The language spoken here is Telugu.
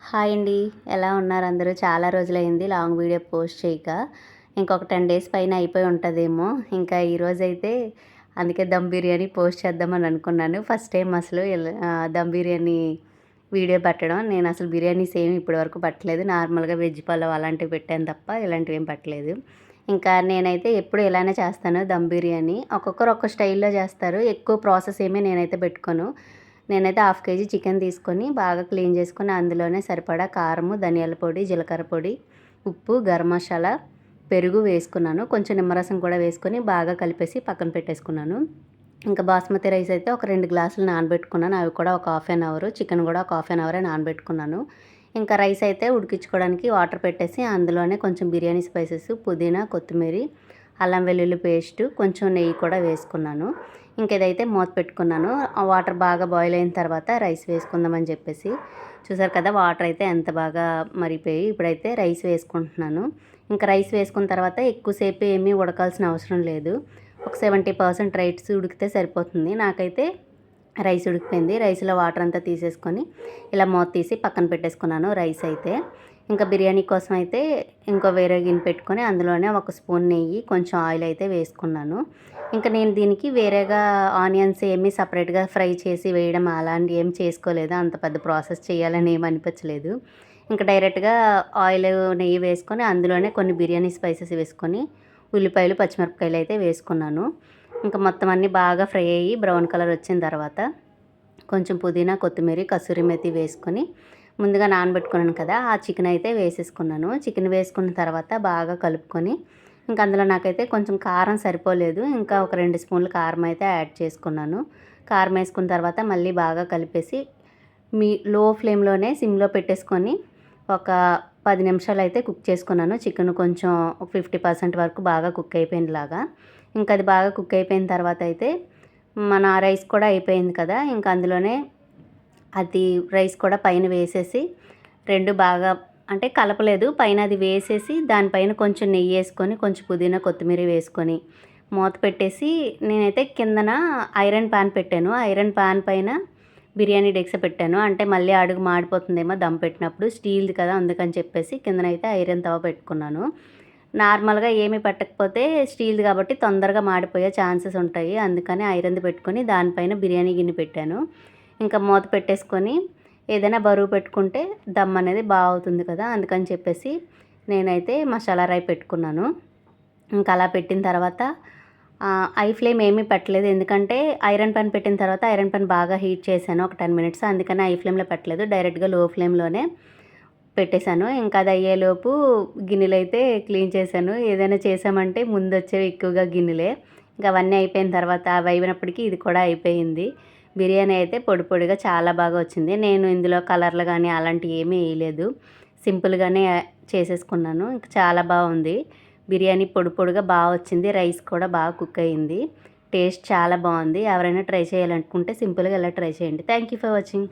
హాయ్ అండి. ఎలా ఉన్నారు అందరూ? చాలా రోజులైంది లాంగ్ వీడియో పోస్ట్ చేయక. ఇంకొక 10 డేస్ పైన అయిపోయి ఉంటదేమో. ఇంకా ఈరోజైతే అందుకే దమ్ బిర్యానీ పోస్ట్ చేద్దామని అనుకున్నాను. ఫస్ట్ టైం అసలు దమ్ బిర్యానీ వీడియో పెట్టడం. నేను అసలు బిర్యానీస్ ఏమి ఇప్పటివరకు పెట్టలేదు. నార్మల్‌గా వెజ్ పలావ్ అలాంటివి పెట్టాను తప్ప ఇలాంటివి ఏం పెట్టలేదు. ఇంకా నేనైతే ఎప్పుడు ఇలానే చేస్తాను దమ్ బిర్యానీ. ఒక్కొక్కరు ఒక్క స్టైల్‌లో చేస్తారు. ఎక్కువ ప్రాసెస్ ఏమీ నేనైతే పెట్టుకోను. నేనైతే హాఫ్ కేజీ చికెన్ తీసుకొని బాగా క్లీన్ చేసుకొని అందులోనే సరిపడా కారము, ధనియాల పొడి, జీలకర్ర పొడి, ఉప్పు, గరం మసాలా, పెరుగు వేసుకున్నాను. కొంచెం నిమ్మరసం కూడా వేసుకొని బాగా కలిపేసి పక్కన పెట్టేసుకున్నాను. ఇంకా బాస్మతి రైస్ అయితే ఒక 2 గ్లాసులు నానబెట్టుకున్నాను. అవి కూడా ఒక హాఫ్ అన్ అవర్, చికెన్ కూడా ఒక హాఫ్ అన్ అవరే నానబెట్టుకున్నాను. ఇంకా రైస్ అయితే ఉడికించుకోవడానికి వాటర్ పెట్టేసి అందులోనే కొంచెం బిర్యానీ స్పైసెస్, పుదీనా, కొత్తిమీర, అల్లం వెల్లుల్లి పేస్టు, కొంచెం నెయ్యి కూడా వేసుకున్నాను. ఇంక ఇదైతే మూత పెట్టుకున్నాను. ఆ వాటర్ బాగా బాయిల్ అయిన తర్వాత రైస్ వేసుకుందామని చెప్పేసి చూసారు కదా, వాటర్ అయితే ఎంత బాగా మరిగిపోయి ఇప్పుడైతే రైస్ వేసుకుంటున్నాను. ఇంకా రైస్ వేసుకున్న తర్వాత ఎక్కువసేపు ఏమీ ఉడకాల్సిన అవసరం లేదు. ఒక 70% రైస్ ఉడికితే సరిపోతుంది. నాకైతే రైస్ ఉడికిపోయింది. రైస్లో వాటర్ అంతా తీసేసుకొని ఇలా మూత తీసి పక్కన పెట్టేసుకున్నాను రైస్ అయితే. ఇంకా బిర్యానీ కోసం అయితే ఇంకో వేరే గిన్నె పెట్టుకొని అందులోనే ఒక స్పూన్ నెయ్యి, కొంచెం ఆయిల్ అయితే వేసుకున్నాను. ఇంకా నేను దీనికి వేరేగా ఆనియన్స్ ఏమీ సపరేట్గా ఫ్రై చేసి వేయడం అలాంటివి ఏం చేసుకోలేదు. అంత పెద్ద ప్రాసెస్ చేయాలని ఏమి అనిపించలేదు. ఇంకా డైరెక్ట్గా ఆయిల్, నెయ్యి వేసుకొని అందులోనే కొన్ని బిర్యానీ స్పైసెస్ వేసుకొని ఉల్లిపాయలు, పచ్చిమిరపకాయలు అయితే వేసుకున్నాను. ఇంకా మొత్తం అన్నీ బాగా ఫ్రై అయ్యి బ్రౌన్ కలర్ వచ్చిన తర్వాత కొంచెం పుదీనా, కొత్తిమీర, కసూరి మెతి వేసుకొని ముందుగా నానబెట్టుకున్నాను కదా, ఆ చికెన్ అయితే వేసేసుకున్నాను. చికెన్ వేసుకున్న తర్వాత బాగా కలుపుకొని ఇంకా అందులో నాకైతే కొంచెం కారం సరిపోలేదు. ఇంకా ఒక 2 స్పూన్లు కారం అయితే యాడ్ చేసుకున్నాను. కారం వేసుకున్న తర్వాత మళ్ళీ బాగా కలిపేసి లో ఫ్లేమ్లోనే సిమ్లో పెట్టేసుకొని ఒక 10 నిమిషాలు అయితే కుక్ చేసుకున్నాను. చికెన్ కొంచెం 50% వరకు బాగా కుక్ అయిపోయినలాగా. ఇంకా అది బాగా కుక్ అయిపోయిన తర్వాత అయితే మన రైస్ కూడా అయిపోయింది కదా, ఇంకా అందులోనే అది రైస్ కూడా పైన వేసేసి 2 బాగా అంటే కలపలేదు. పైన అది వేసేసి దానిపైన కొంచెం నెయ్యి వేసుకొని కొంచెం పుదీనా, కొత్తిమీర వేసుకొని మూత పెట్టేసి నేనైతే కిందన ఐరన్ పాన్ పెట్టాను. ఐరన్ పాన్ పైన బిర్యానీ డెక్స పెట్టాను. అంటే మళ్ళీ అడుగు మాడిపోతుందేమో దమ్ పెట్టినప్పుడు, స్టీల్ది కదా అందుకని చెప్పేసి కిందనైతే ఐరన్ తవ పెట్టుకున్నాను. నార్మల్గా ఏమీ పెట్టకపోతే స్టీల్ది కాబట్టి తొందరగా మాడిపోయే ఛాన్సెస్ ఉంటాయి. అందుకని ఐరన్ది పెట్టుకొని దానిపైన బిర్యానీ గిన్నె పెట్టాను. ఇంకా మూత పెట్టేసుకొని ఏదైనా బరువు పెట్టుకుంటే దమ్ అనేది బాగా అవుతుంది కదా, అందుకని చెప్పేసి నేనైతే మసాలా రై పెట్టుకున్నాను. ఇంకా అలా పెట్టిన తర్వాత ఐ ఫ్లేమ్ ఏమీ పెట్టలేదు. ఎందుకంటే ఐరన్ పాన్ పెట్టిన తర్వాత ఐరన్ పాన్ బాగా హీట్ చేశాను ఒక 10 మినిట్స్. అందుకని ఐ ఫ్లేమ్లో పెట్టలేదు. డైరెక్ట్గా లో ఫ్లేమ్లోనే పెట్టేశాను. ఇంకా అది అయ్యేలోపు గిన్నెలు అయితే క్లీన్ చేశాను. ఏదైనా చేసామంటే ముందు వచ్చేవి ఎక్కువగా గిన్నెలే. ఇంకా అవన్నీ అయిపోయిన తర్వాత అవి అయినప్పటికీ ఇది కూడా అయిపోయింది. బిర్యానీ అయితే పొడి పొడిగా చాలా బాగా వచ్చింది. నేను ఇందులో కలర్లు కానీ అలాంటివి ఏమీ వేయలేదు. సింపుల్గానే చేసేసుకున్నాను. ఇంకా చాలా బాగుంది. బిర్యానీ పొడి పొడిగా బాగా వచ్చింది. రైస్ కూడా బాగా కుక్ అయ్యింది. టేస్ట్ చాలా బాగుంది. ఎవరైనా ట్రై చేయాలనుకుంటే సింపుల్గా ఇలా ట్రై చేయండి. Thank you for watching.